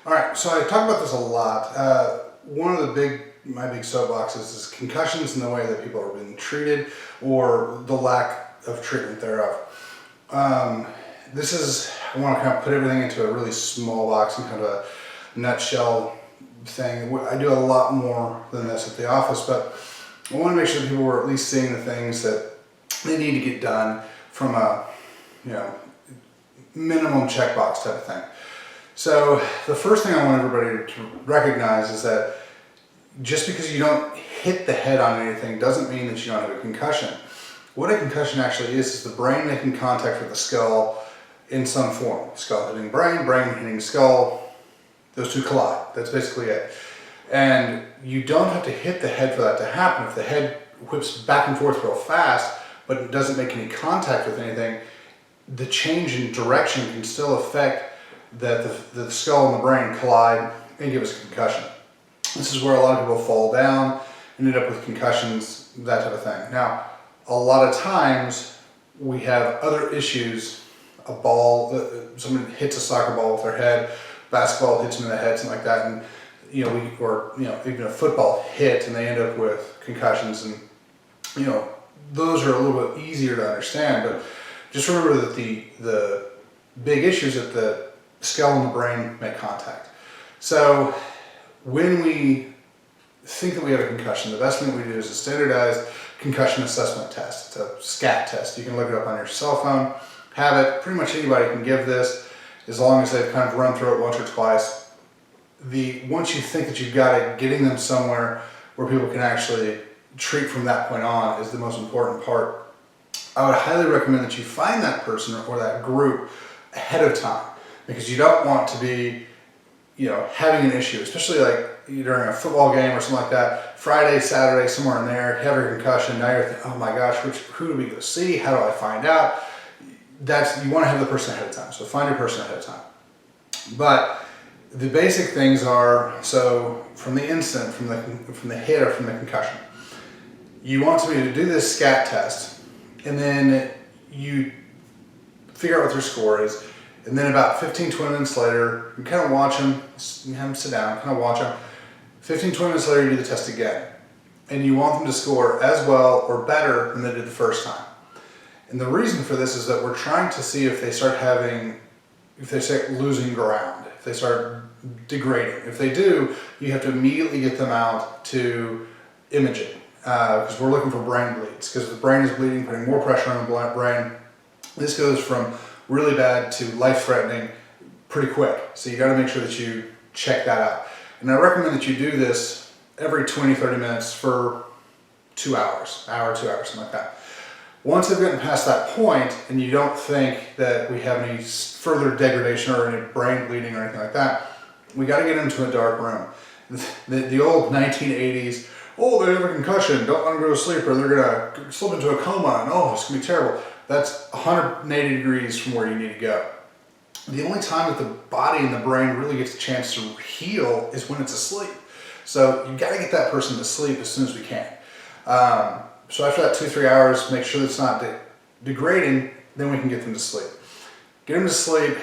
All right, so I talk about this a lot. One of my big soapboxes is concussions and the way that people are being treated or the lack of treatment thereof. I want to kind of put everything into a really small box and kind of a nutshell thing. I do a lot more than this at the office, but I want to make sure that people are at least seeing the things that they need to get done from a, minimum checkbox type of thing. So the first thing I want everybody to recognize is that just because you don't hit the head on anything doesn't mean that you don't have a concussion. What a concussion actually is the brain making contact with the skull in some form. Skull hitting brain, brain hitting skull, those two collide. That's basically it. And you don't have to hit the head for that to happen. If the head whips back and forth real fast, but it doesn't make any contact with anything, the change in direction can still affect that the skull and the brain collide and give us a concussion. This is where a lot of people fall down and end up with concussions, that type of thing. Now, a lot of times we have other issues. A ball, someone hits a soccer ball with their head, basketball hits them in the head, something like that, and even a football hit and they end up with concussions, and those are a little bit easier to understand. But just remember that the big issue is that the skull and the brain make contact. So when we think that we have a concussion, the best thing that we do is a standardized concussion assessment test. It's a SCAT test. You can look it up on your cell phone, have it. Pretty much anybody can give this as long as they've kind of run through it once or twice. Once you think that you've got it, getting them somewhere where people can actually treat from that point on is the most important part. I would highly recommend that you find that person or that group ahead of time, because you don't want to be, having an issue, especially like during a football game or something like that. Friday, Saturday, somewhere in there, you have your concussion. Now you're thinking, oh my gosh, who do we go see? How do I find out? You want to have the person ahead of time. So find your person ahead of time. But the basic things are, so from the incident, from the hit or from the concussion, you want somebody to do this SCAT test, and then you figure out what their score is. And then about 15-20 minutes later, you kind of watch them, you have them sit down, kind of watch them. 15-20 minutes later, you do the test again. And you want them to score as well or better than they did the first time. And the reason for this is that we're trying to see if they start losing ground, if they start degrading. If they do, you have to immediately get them out to imaging, because we're looking for brain bleeds, because the brain is bleeding, putting more pressure on the brain. This goes from really bad to life-threatening pretty quick. So you got to make sure that you check that out. And I recommend that you do this every 20-30 minutes for 2 hours, hour, 2 hours, something like that. Once they've gotten past that point and you don't think that we have any further degradation or any brain bleeding or anything like that, we got to get into a dark room. The old 1980s, oh, they have a concussion, don't let them go to sleep or they're going to slip into a coma and oh, it's going to be terrible. That's 180 degrees from where you need to go. The only time that the body and the brain really gets a chance to heal is when it's asleep. So you've got to get that person to sleep as soon as we can. So after that 2-3 hours, make sure that it's not degrading, then we can get them to sleep. Get them to sleep.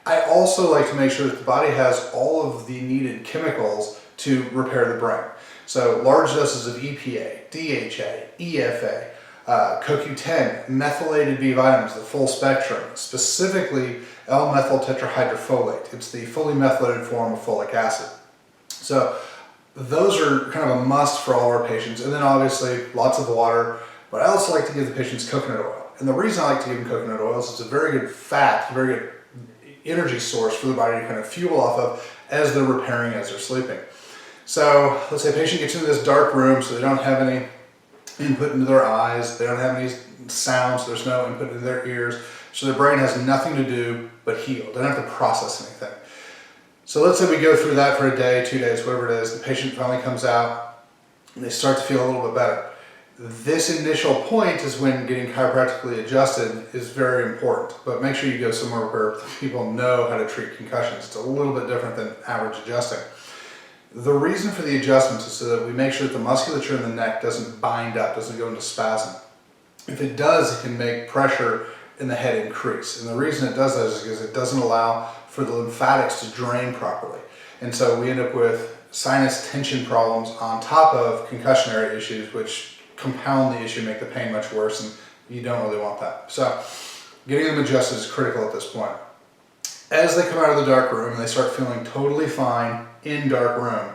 I also like to make sure that the body has all of the needed chemicals to repair the brain. So large doses of EPA, DHA, EFA, CoQ10, methylated B vitamins, the full spectrum, specifically L-methyl tetrahydrofolate. It's the fully methylated form of folic acid. So those are kind of a must for all of our patients. And then obviously lots of water, but I also like to give the patients coconut oil. And the reason I like to give them coconut oil is it's a very good fat, very good energy source for the body to kind of fuel off of as they're repairing, as they're sleeping. So let's say a patient gets into this dark room, so they don't have any input into their eyes, they don't have any sounds, there's no input into their ears, so their brain has nothing to do but heal. They don't have to process anything. So let's say we go through that for a day, 2 days, whatever it is, the patient finally comes out and they start to feel a little bit better. This initial point is when getting chiropractically adjusted is very important, but make sure you go somewhere where people know how to treat concussions. It's a little bit different than average adjusting. The reason for the adjustments is so that we make sure that the musculature in the neck doesn't bind up, doesn't go into spasm. If it does, it can make pressure in the head increase. And the reason it does that is because it doesn't allow for for the lymphatics to drain properly. And so we end up with sinus tension problems on top of concussionary issues, which compound the issue, make the pain much worse, and you don't really want that. So getting them adjusted is critical at this point. As they come out of the dark room and they start feeling totally fine in dark room,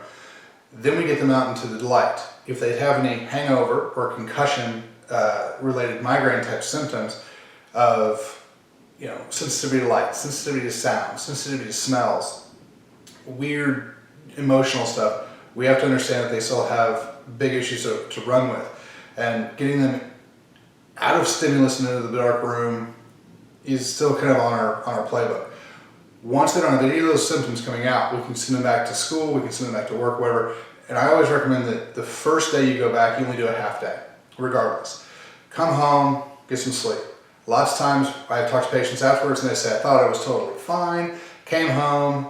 then we get them out into the light. If they have any hangover or concussion related migraine type symptoms of sensitivity to light, sensitivity to sound, sensitivity to smells, weird emotional stuff, we have to understand that they still have big issues to run with. And getting them out of stimulus and into the dark room is still kind of on our playbook. Once they don't have any of those symptoms coming out, we can send them back to school, we can send them back to work, whatever. And I always recommend that the first day you go back, you only do a half day, regardless. Come home, get some sleep. Lots of times I've talked to patients afterwards and they say, I thought I was totally fine, came home,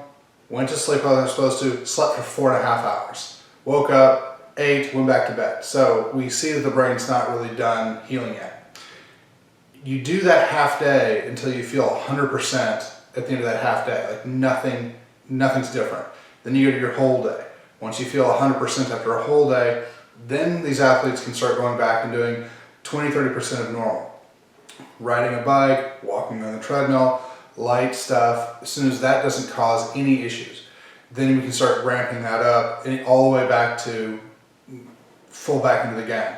went to sleep while I was supposed to, slept for 4.5 hours. Woke up, ate, went back to bed. So we see that the brain's not really done healing yet. You do that half day until you feel 100% at the end of that half day, like nothing's different. Then you go to your whole day. Once you feel 100% after a whole day, then these athletes can start going back and doing 20-30% of normal. Riding a bike, walking on the treadmill, light stuff. As soon as that doesn't cause any issues, then we can start ramping that up and all the way back to full back into the game.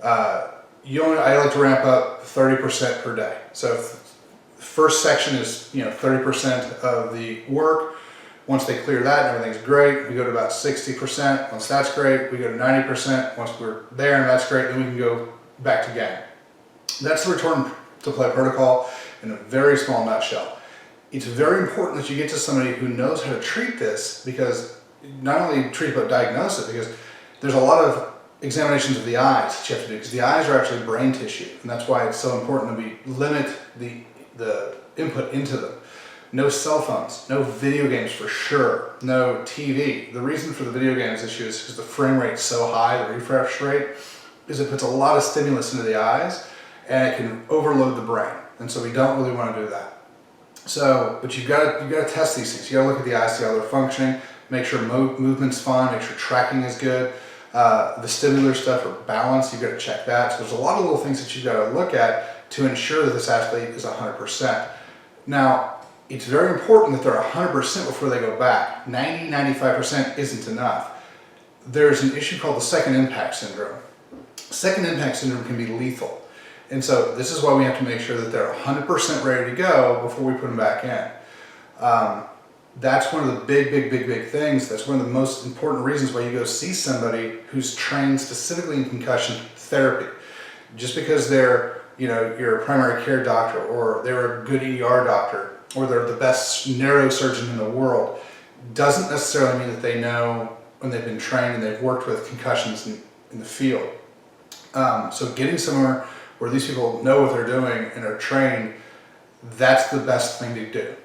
I like to ramp up 30% per day. So if the first section is 30% of the work. Once they clear that and everything's great, we go to about 60%. Once that's great, we go to 90%. Once we're there and that's great, then we can go back to game. That's the return to play protocol in a very small nutshell. It's very important that you get to somebody who knows how to treat this, because not only treat but diagnose it, because there's a lot of examinations of the eyes that you have to do, because the eyes are actually brain tissue, and that's why it's so important that we limit the input into them. No cell phones, no video games for sure, no TV. The reason for the video games issue is because the frame rate's so high, the refresh rate, is it puts a lot of stimulus into the eyes and it can overload the brain. And so we don't really want to do that. So, but you've got to test these things. You got to look at the eyes, see how they're functioning, make sure movement's fine, make sure tracking is good. The stimular stuff or balance, you've got to check that. So there's a lot of little things that you've got to look at to ensure that this athlete is 100%. Now, it's very important that they're 100% before they go back. 90-95% isn't enough. There's an issue called the second impact syndrome. Second impact syndrome can be lethal. And so this is why we have to make sure that they're 100% ready to go before we put them back in. That's one of the big things. That's one of the most important reasons why you go see somebody who's trained specifically in concussion therapy. Just because they're, you're a primary care doctor, or they're a good ER doctor, or they're the best neurosurgeon in the world, doesn't necessarily mean that they know when they've been trained and they've worked with concussions in the field. So getting somewhere where these people know what they're doing and are trained, that's the best thing to do.